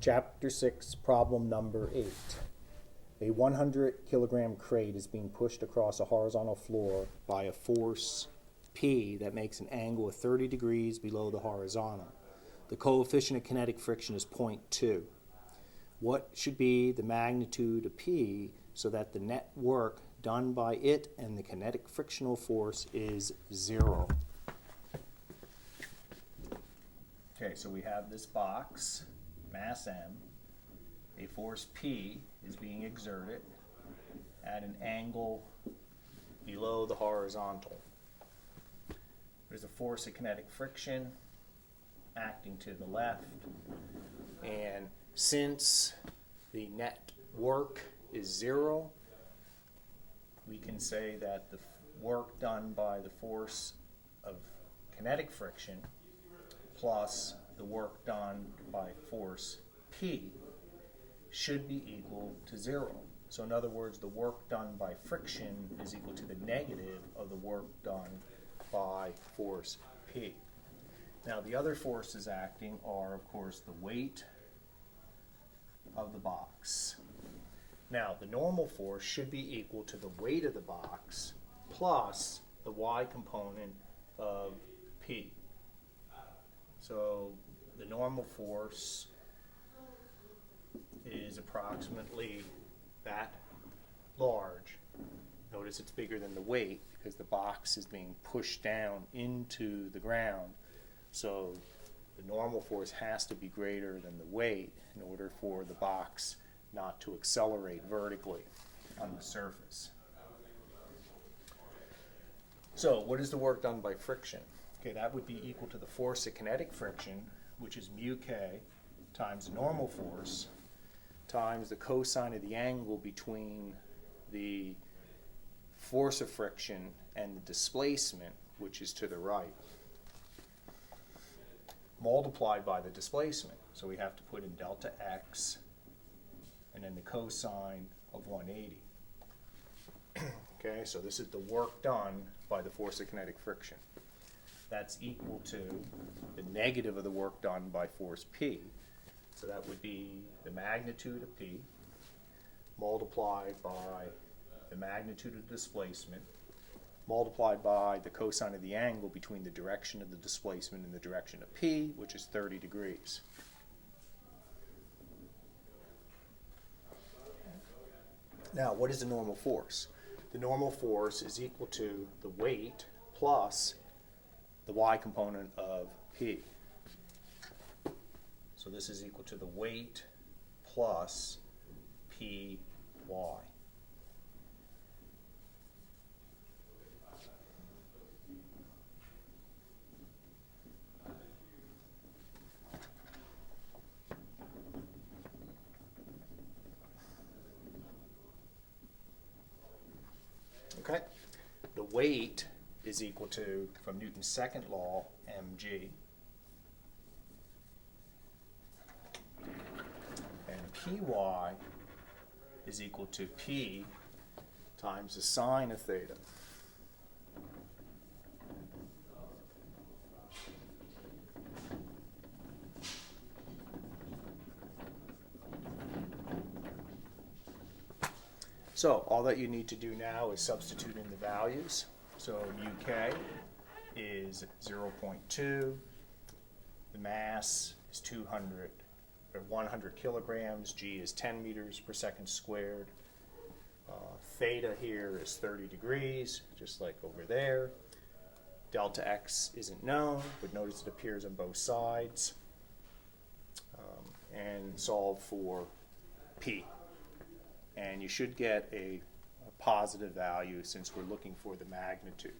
Chapter 6, problem number 8. A 100 kilogram crate is being pushed across a horizontal floor by a force P that makes an angle of 30 degrees below the horizontal. The coefficient of kinetic friction is 0.2. What should be the magnitude of P so that the net work done by it and the kinetic frictional force is 0? Okay, so we have this box, mass M. A force P is being exerted at an angle below the horizontal. There's a force of kinetic friction acting to the left, and since the net work is 0, we can say that the work done by the force of kinetic friction plus the work done by force P should be equal to 0. So in other words, the work done by friction is equal to the negative of the work done by force P. Now the other forces acting are, of course, the weight of the box. Now the normal force should be equal to the weight of the box plus the y component of P. So the normal force is approximately that large. Notice it's bigger than the weight because the box is being pushed down into the ground. So the normal force has to be greater than the weight in order for the box not to accelerate vertically on the surface. So what is the work done by friction? Okay, that would be equal to the force of kinetic friction, which is mu k, times the normal force, times the cosine of the angle between the force of friction and the displacement, which is to the right, multiplied by the displacement. So we have to put in delta x and then the cosine of 180. Okay, so this is the work done by the force of kinetic friction. That's equal to the negative of the work done by force P. So that would be the magnitude of P multiplied by the magnitude of displacement multiplied by the cosine of the angle between the direction of the displacement and the direction of P, which is 30 degrees. Now, what is the normal force? The normal force is equal to the weight plus the y component of P. So this is equal to the weight plus Py. Okay, the weight is equal to, from Newton's second law, mg. And Py is equal to P times the sine of theta. So all that you need to do now is substitute in the values. So mu k is 0.2. The mass is 100 kilograms. G is 10 meters per second squared. Theta here is 30 degrees, just like over there. Delta x isn't known, but notice it appears on both sides. And solve for P. And you should get a positive value since we're looking for the magnitude.